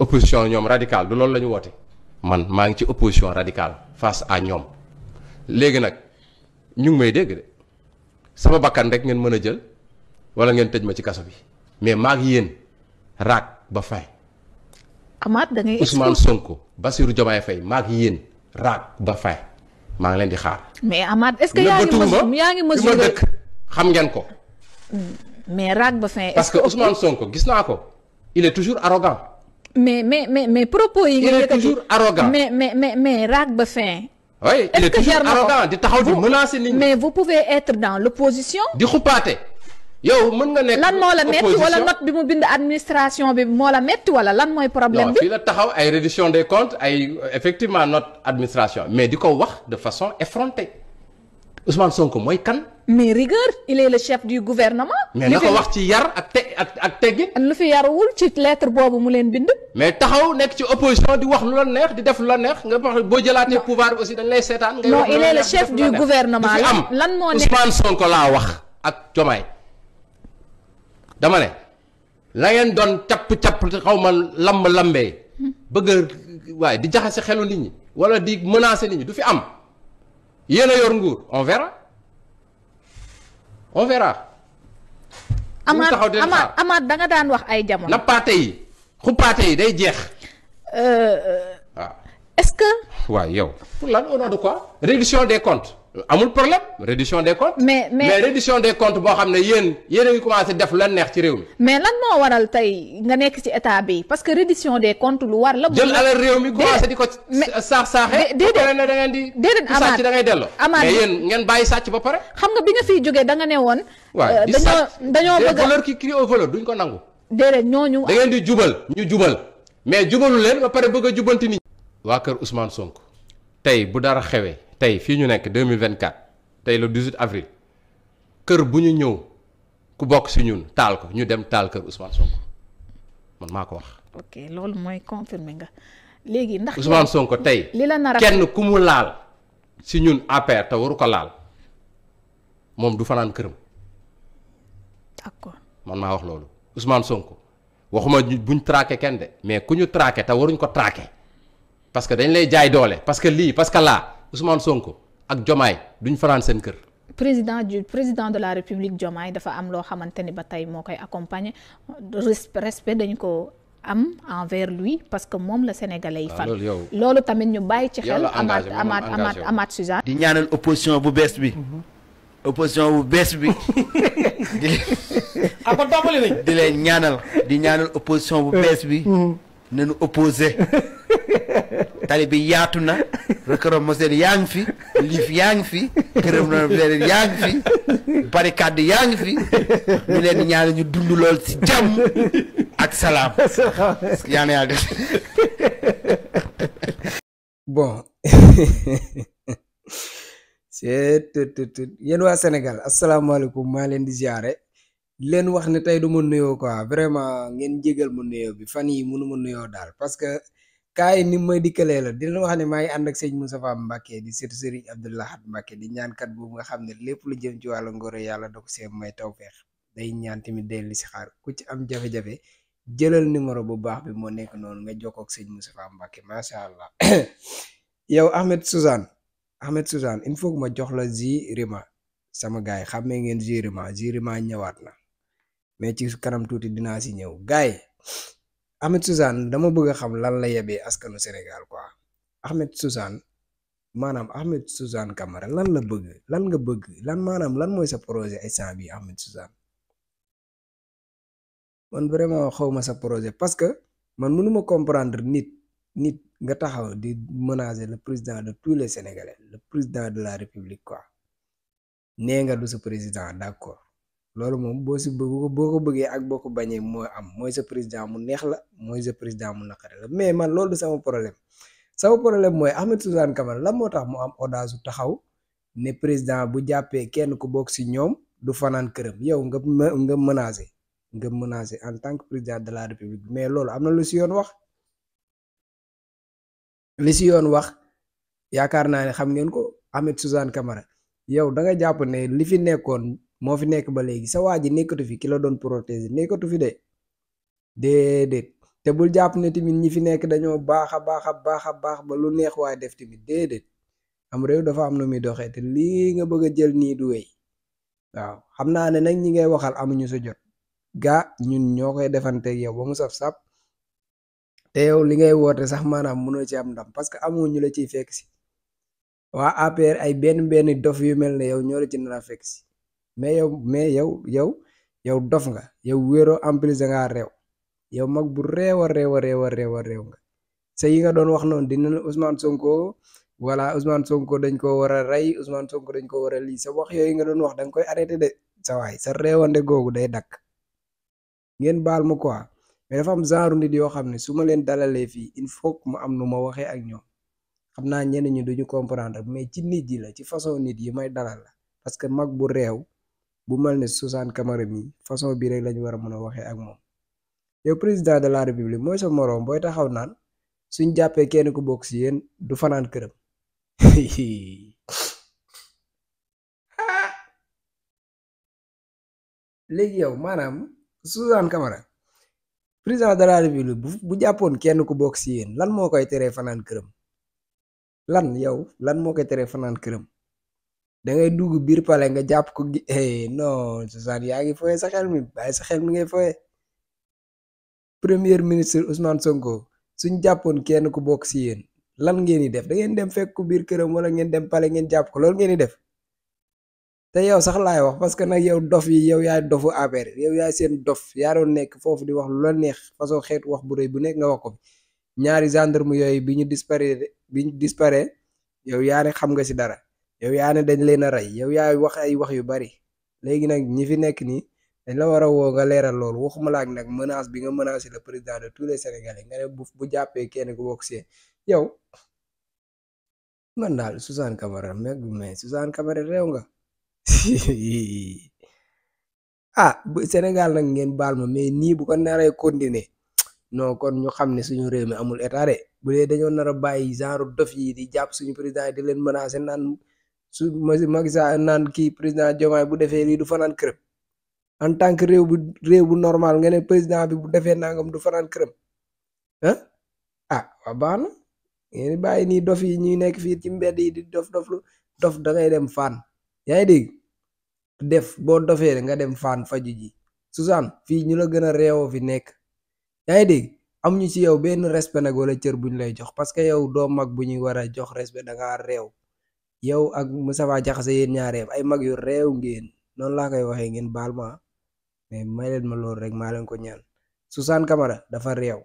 opposition ñoom radicale du loolu la ñu woote man maa ngi ci opposition radicale face à ñoom léegi nag ñu ngi may dégg de sama bakkan rek ngeen mën a jël wala ngeen tëj ma ci kaso bi mais maa ngi yéen raak ba fin. Amath da ngay Ousmane Sonko Bassirou Diomaye Faye maa ngi yéen raak ba fin maa ngi leen di xaar. mais Amath est-ce que yaa ngi mesuré dëkk xam ngeen ko. mais raak ba fin. parce que Ousmane Sonko gis naa ko il est toujours arrogant. mais propos yi. il est toujours arrogant mais raak ba fin. oui il est toujours arrogant di taxaw di menacer nit ñi. mais vous pouvez être dans l'opposition. di xupaate. yow mën nga nekk lan moo la metti wala note bi mu bind administration bi moo la metti wala lan mooy problème bi. fii la taxaw ay reddition des comptes ay effectivement note administration mais di ko wax de façon effrontée Ousmane Sonko mooy kan. mais rigueur il est le chef du gouvernement. mais na ko wax ci yar ak teggin. lu fi yaruwul ci lettre boobu mu leen bind. mais taxaw nekk ci opposition di wax lu la neex di def lu la neex nga wax boo jëlaatee pouvoir bi aussi dañ lay seetaan. ngay non wax il est le chef du gouvernement lan moo nekk Ousmane Sonko laa wax ak Diomaye dama ne la ngeen doon capp xaw ma lambee bëgg a waaye di jaxase xelu nit ñi wala di menacer nit ñi du fi am yéen a yor nguur on verra. Amath da nga daan wax ay jamono. nappaate yi xuppaate yi day jeex. waaw est-ce que. waaw yow pour lan au nom de quoi. reddition des comptes amul problème reddition des comptes. mais reddition des comptes boo xam ne yéen a ngi commencé def lan neex ci réew mi. mais lan moo waral tey nga nekk ci état bi parce que reddition des comptes lu war la. jël alal réew mi commencé di ko saaxee. déedéet da ngeen di. déedéet Amath sàcc da ngay delloo. mais yéen ngeen bàyyi sàcc ba pare. xam nga bi nga fiy jógee da nga ne woon. waaw di sàcc dañoo bëgg des voleurs qui crient au voleur duñ ko nangu. déedéet ñooñu. da ngeen di jubal ñu jubal mais jubalu leen ba pare bëgg a jubanti nit. waa kër Ousmane Sonko tey bu dara xewee tey fii ñu nekk 2024 tey le 18 avril kër bu ñu ñëw ku bokk si ñun taal ko ñu dem taal kër Ousmane Sonko man maa ko wax. ok loolu mooy confirmer nga léegi ndax. Ousmane Sonko tey li la nar a kenn ku mu laal si ñun APR te waru ko laal moom du fanaan këram. d'accord man maa wax loolu Ousmane Sonko waxuma buñ traqué kenn de mais ku ñu traqué te waruñ ko traqué parce que dañ lay jaay doole parce que lii parce que laa Ousmane Sonko ak Diomaye duñ fanaan seen kër. président de la République Diomaye dafa am loo xamante ni ba tey moo koy accompagner respect dañ ko am envers lui parce que moom la sénégalais yi fal. loolu tamit ñu bàyyi ci xel. Amath Suzanne. di ñaanal opposition bu bees bi. opposition bu bees bi. kon tàmbali nañ. di ñaanal opposition bu bees bi. nañu opposé. tali bi yaatu na. Recoro Moselle yaa ngi fi. liif yaa ngi fi. këram na leen yaa ngi fi. barricade yaa ngi fi. ñu leen ñaanal ñu dund lool ci jàmm ak salaam. yaa na yàlla def. bon. yéen waa Sénégal asalaamaaleykum maa leen di ziare leen wax ne tey du ma nuyoo quoi vraiment ngeen jégal ma nuyoo bi fan yi mënu ma nuyoo daal parce que kaa yi ni may dikkalee la di leen wax ne maa ngi ànd ak sëñ Moustapha Mbacké di sëtu Serigne Abdou Lahad Mbacké di ñaankat boobu nga xam ne lépp lu jëm ci wàllu ngoro yàlla da ko see may tawfeex day ñaan tamit day li si xaar ku ci am jafe-jafe jëlal numéro bu baax bi moo nekk noonu nga jokkoo ak sëñ Moustapha Mbacké macha allah yow Ahmed Suzanne il faut que ma jox la Zirima sama gars yi xàmmee ngeen Zirima ñëwaat na mais ci kanam tuuti dinaa si ñëw gars yi Ahmed Suzanne dama bëgg a xam lan la yebee askanu Sénégal quoi Ahmed Suzanne Camara lan la bëgg lan nga bëgg lan mooy sa projet instant bi Ahmed Suzanne man vraiment xawma sa projet parce que man mënuma comprendre nit nga taxaw di menacer le président de tous les Sénégalais le président de la République quoi nee nga du sa président d'accord loolu moom boo ko bëggee ak boo ko bañee mooy am mooy sa président mu neex la mooy sa président mu naqare la mais man loolu du sama problème mooy Ahmed Suzanne Camara lan moo tax mu am audace su taxaw ne président bu jàppee kenn ku bokk si ñoom du fanaan këram yow nga menacer en tant que président de la République mais loolu am na lu si yoon wax yaakaar naa ne xam ngeen ko Ahmed Suzanne Camara yow da nga jàpp ne li fi nekkoon moo fi nekk ba léegi sa waa ji nekkatu fi ki la doon protéger nekkatu fi de déedéet te bul jàpp ne tamit ñi fi nekk dañoo baax a baax a baax a baax ba lu neex waaye def tamit déedéet am réew dafa am nu muy doxee te lii nga bëgg a jël nii du wéy waaw xam naa ne nag ñi ngay waxal amuñu sa jot gaa ñun ñoo koy defanteeg yow ba mu saf sap te yow li ngay woote sax maanaam mënoo ci am ndam parce que amoo ñu la ciy fekk si waa APR ay benn dof yu mel ne yow ñoo la ci nar a fekk si mais yow dof nga yow wéeroo en plus da ngaa réew yow mag bu réew a réew nga sa yi nga doon wax noonu dina ne Ousmane Sonko voilà Ousmane Sonko dañ ko war a rey Ousmane Sonko dañ ko war a lii sa wax yooyu nga doon wax da nga koy arrêté de sa waay sa réewande googu day dakk ngeen baal ma quoi mais dafa am genre nit yoo xam ne su ma leen dalalee fii il faut que mu am nu ma waxee ak ñoom xam naa ñenn ñi duñu comprendre mais ci nit yi la ci façon nit yi may dalal la parce que mag bu réew bu mel ne Suzanne Camara mi façon bii rek lañu war a mën a waxee ak moom yow président de la république mooy sa moroom booy taxaw naan suñ jàppee kenn ku bokk si yéen du fanaan këram léegi yow maanaam Suzanne Camara président de la république bu jàppoon kenn ku bokk si yéen lan moo koy teree fanaan këram lan moo koy teree fanaan këram da ngay dugg biir pale nga jàpp ko non Suzanne yaa ngi foye sa xel mi bàyyi sa xel mi ngay foye premier ministre Ousmane Sonko suñ jàppoon kenn ku bokk si yéen lan ngeen di def da ngeen dem fekk ko biir këram wala ngeen dem pale ngeen jàpp ko loolu ngeen di def te yow sax laay wax parce que nag yow dof yi yow yaay dofu APR yow yaay seen dof yaa doon nekk foofu di wax lu la neex façon xeetu wax bu rëy bu nekk nga wax ko ñaari gendarme yooyu bi ñu disparaît yow yaa ne xam nga si dara yow yaa ne dañ leen a rey yow yaay wax ay wax yu bari léegi nag ñi fi nekk nii dañ la war a woo nga leeral loolu waxuma la ak nag menace bi nga menacé le président de tous les Sénégalais nga ne bu jàppee kenn ku bokk si yow man daal Suzanne Camara mais Suzanne Camara réew nga bu Sénégal nag ngeen baal ma mais nii bu ko naree continuer non kon ñu xam ne suñu réew mi amul état de bu dee dañoo nar a bàyyi genre dof yi di jàpp suñu président yi di leen menacer naan su Macky Sall naan kii président Diomaye bu defee lii du fanaan këram en tant que réew bu normal nga ne président bi bu defee nangam du fanaan këram waa baax na ngeen bàyyi nii dof yi ñuy nekk fii ci mbedd yi di dof da ngay dem fan yaa ngi dégg def boo dofee nga dem fan faju ji Suzanne fii ñu la gën a réewoo fi nekk yaa ngi dégg am ñu ci yow benn respect nag wala cër buñ lay jox parce que yow doo mag bu ñuy war a jox respect da ngaa réew yow ak Moustapha Diakhaté yéen ñaareem ay mag yu réew ngeen noonu laa koy waxee ngeen baal ma mais may leen ma loolu rek maa leen ko ñaan Suzanne Camara dafa réew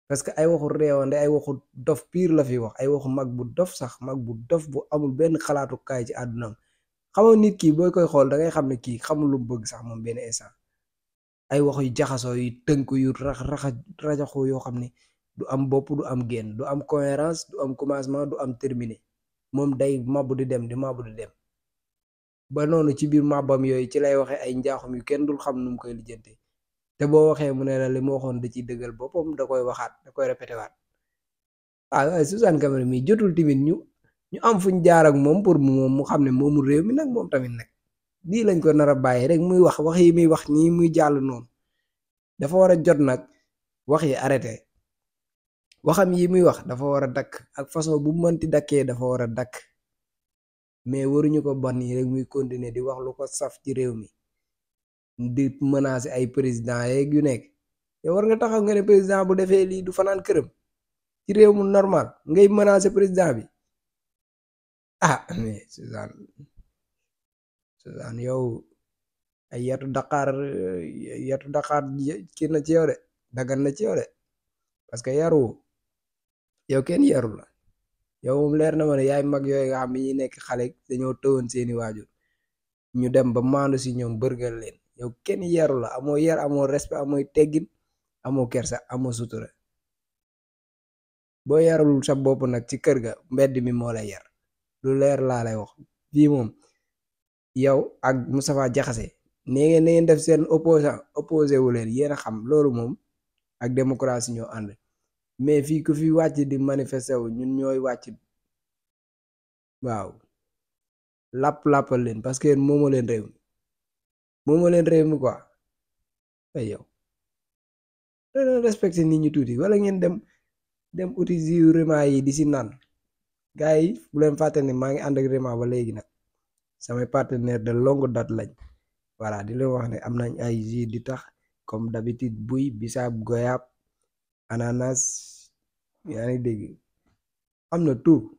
parce que ay waxu réewande ay waxu dof pire la fi wax ay waxu mag bu dof sax mag bu dof bu amul benn xalaatu kaay ci àddunaam xamoo nit kii booy koy xool da ngay xam ne kii xamul lu mu bëgg sax moom benn instant ay wax yu jaxasoo yu tënk yu rajaxoo yoo xam ne du am bopp du am génn du am cohérence du am commencement du am terminé moom day mabbu di dem ba noonu ci biir màbbam yooyu ci lay waxee ay njaaxum yu kenn dul xam nu mu koy lijjante te boo waxee mu ne la li ma waxoon da ciy dëggal boppam da koy waxaat da koy répété waat Suzanne Camara mi jotul tamit ñu am fuñ jaar ak moom pour moom mu xam ne moomu réew mi nag moom tamit nag lii lañ ko nar a bàyyi rek muy wax yi muy wax nii muy jàll noonu dafa war a jot nag wax yi arrêté waxam yi muy wax dafa war a dakk ak façon bu mënti dakkee dafa war a dakk mais waruñu ko ban nii rek muy continuer di wax lu ko saf ci réew mi di menacer ay président yeeg yu nekk yow war nga taxaw nga ne président bu defee lii du fanaan këram ci réew mu normal ngay menacer président bi mais Suzanne yow ay yatu Dakar kii na ci yow de dagan na ci yow de parce que yow kenn yaru la yow moom leer na ma ne yaay mag yooyu nga xam ne ñi nekk xale dañoo tëwoon seeni waajur ñu dem ba maandu si ñoom bërgal leen yow kenn yaru la amoo yar amoo respect amoo teggin amoo kersa amoo sutura boo yarul sa bopp nag ci kër ga mbedd mi moo lay yar lu leer laa lay wax fii moom yow ak Moustapha Diakhaté nee ngeen def seen opposé wu leen yéen a xam loolu moom ak démocratie ñoo ànd mais fii ku fi wàcc di manifester wu ñun ñooy wàcc waaw làppal leen parce que moomoo leen réew mi quoi ay yow dañoo respecté nit ñi tuuti wala ngeen dem uti jus Rima yi di si naan gars yi bu leen fàtte ne maa ngi ànd ak Rima ba léegi nag samay partenaire de longue date lañ voilà di leen wax ne am nañ ay jus di tax comme d'habitude buy bisaab goyab ananas yaa ngi dégg am na tout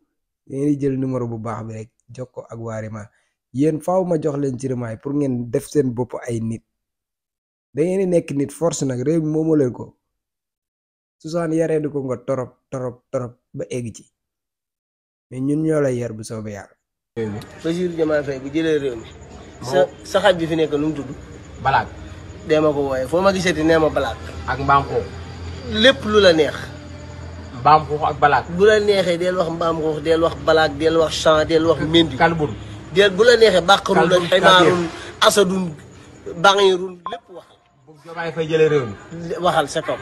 ngeen di jël numéro bu baax bi rek jox ko ak waa Rima yéen faaw ma jox leen ci Rima yi pour ngeen def seen bopp ay nit da ngeen di nekk nit force nag réew mi moomoo leen ko susaan yaree di ko nga torop ba egg ci mais ñun ñoo lay yar bu soobee yàlla. Bassirou Diomaye Faye bu jëlee réew mi sa xaj bi fi nekk nu mu tudd. balaag. dee ma ko wooyee foo ma gisati nee ma balaag. ak mbaam xuux. lépp lu la neex. mbaam xuux ak balaag. bu la neexee del wax mbaam xuux del wax balaag del wax champ del wax mendi. kalbun. del bu la neexee bàqarun la ximaarun asadun baŋirun lépp waxal. bu Diomaye Faye jëlee réew mi. waxal sa kaw.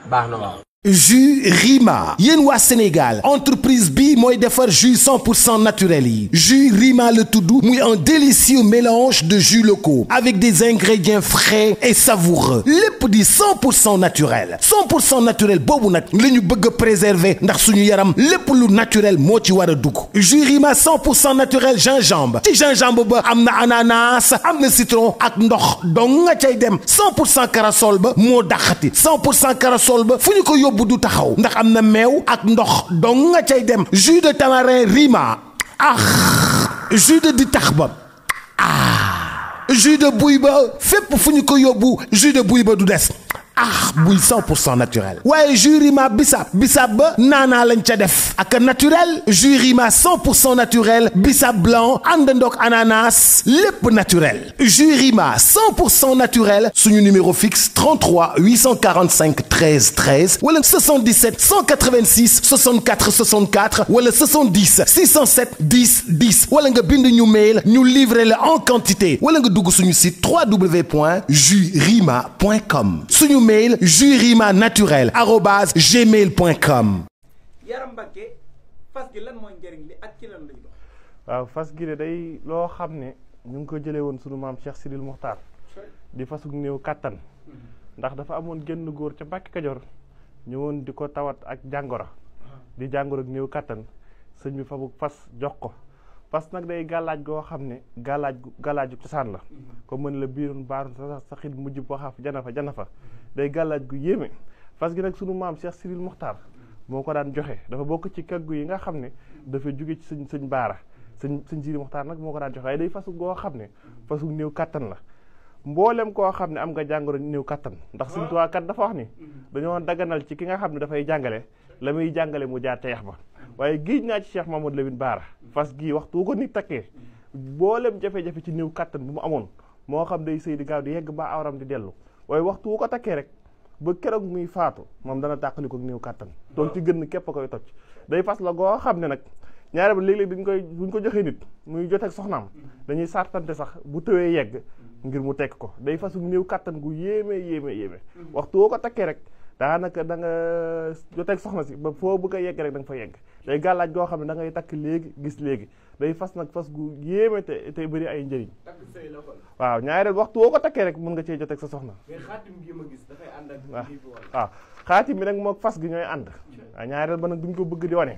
baax na waaw. jus Rima yéen waa Sénégal entreprise bi mooy defar jus 100% naturel yi jus Rima le tudd muy un délicieux mélange de jus locaux avec des ingrédients frais et savoureux lépp di 100% naturel 100% naturel boobu nag la ñu bëgg a préserver ndax suñu yaram lépp lu naturel moo ci war a dugg jus Rima 100% naturel gingembre ci gingembre ba am na ananas am na citron ak ndox dong nga cay dem 100% corossol ba moo dàqati 100% corossol ba fu ñu ko yóbbu bu du taxaw ndax am na meew ak ndox dong nga cay dem jus de tamarin Rima jus de ditax ba jus de buy ba fépp fu ñu ko yóbbu jus de buy ba du des buy 100% naturel waaye jus Rima bisaab ba naanaa lañ ca def ak naturel jus Rima 100% naturel bisaab blanc àndandoog ananas lépp naturel jus Rima 100% naturel suñu numéro fixe 33 845 13 13 wala 77 186 64 64 wala 70 607 10 10 wala nga bind ñu mail ñu livrer la en quantité wala nga dugg suñu site www.jusrima.com suñu mail jusrimaNaturel@gmail.com. Yaram Mbacke fas gi lan mooy njëriñ li ak ci lan lay dox. waaw fas gi de day loo xam ne ñu ngi ko jëlee woon sunu maam Cheikh Sidil Mokhtar di fasug néew kàttan ndax dafa amoon génn góor ca Mbàkke Kajoor ñëwoon di ko tawat ak jàngoro di jàngoro ak néew kàttan sëñ bi fabug fas jox ko fas nag day gàllaaj goo xam ne gàllaaju cosaan la ko mën la biirun baarun sa xit mujj boo xaaf jana fa day gàllaaj gu yéeme fas gi nag sunu maam Cheikh Sidil Mokhtar moo ko daan joxe dafa bokk ci kaggu yi nga xam ne dafa jóge ci sëñ baara sëñ Sidil Mokhtar nag moo ko daan joxe waaye day fasu goo xam ne fasu néew kàttan la mboolem koo xam ne am nga jàngoro néew kàttan ndax Sëñ Tuubaa kat dafa wax ni dañoo daganal ci ki nga xam ne dafay jàngale la muy jàngale mu jaar teex ba waaye géej naa ci Cheikh Mamadou Lamine Baara fas gii waxtu ko nit takkee mboolem jafe-jafe ci néew kàttan bu mu amoon moo xam day sëy di gaaw di yegg ba awram di dellu waaye waxtu wu ko takkee rek ba keroog muy faatu moom dana tàqali ko néew kàttan toog ci gën képp a koy toj day fas la goo xam ne nag ñaare ba léeg-léeg buñ ko joxee nit muy jot ak soxnaam dañuy sartante sax bu tëwee yegg ngir mu tekk ko day fasu néew kàttan gu yéeme waxtu woo ko takkee rek daanaka da nga joteeg soxna si ba foo bëgg a yegg rek da nga fa yegg day gàllaaj goo xam ne da ngay takk léegi gis léegi day fas nag fas gu yéeme te bëri ay njëriñ waaw ñaareel waxtu woo ko takkee rek mën nga cee joteeg sa soxna waaw xaatim bi nag moo fas gi ñooy ànd waaw ñaareel ba nag duñ ko bëgg di wane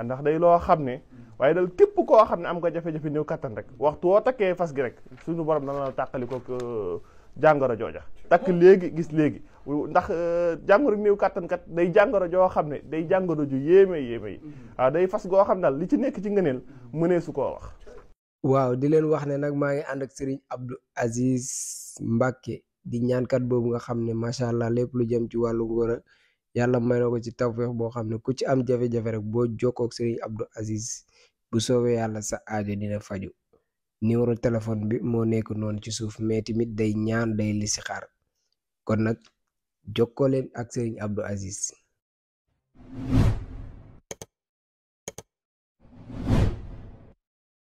ndax day loo xam ne waaye dal képp koo xam ne am nga jafe-jafe néew kattan rek waxtu woo takkee fas gi rek suñu borom dana la tàqali ko jàngoro jooja takk léegi gis léegi ndax jàngoro néew kattan kat day jàngoro joo xam ne day jàngoro ju yéeme yi waaw day fas goo xam daal li ci nekk ci ngëneel mënee su koo wax. waaw di leen wax ne nag maa ngi ànd ak Serigne Abdou Aziz Mbacke di ñaankat boobu nga xam ne macha allah lépp lu jëm ci wàllu ngóor yàlla may na ko ci tawfeex boo xam ne ku ci am jafe-jafe rek boo jokkoo ak Serigne Abdou Aziz bu soobee yàlla sa aajo dina faju numéro téléphone bi moo nekk noonu ci suuf mais tamit day ñaan day listixaar kon nag jokkoo leen ak Serigne Abdou Aziz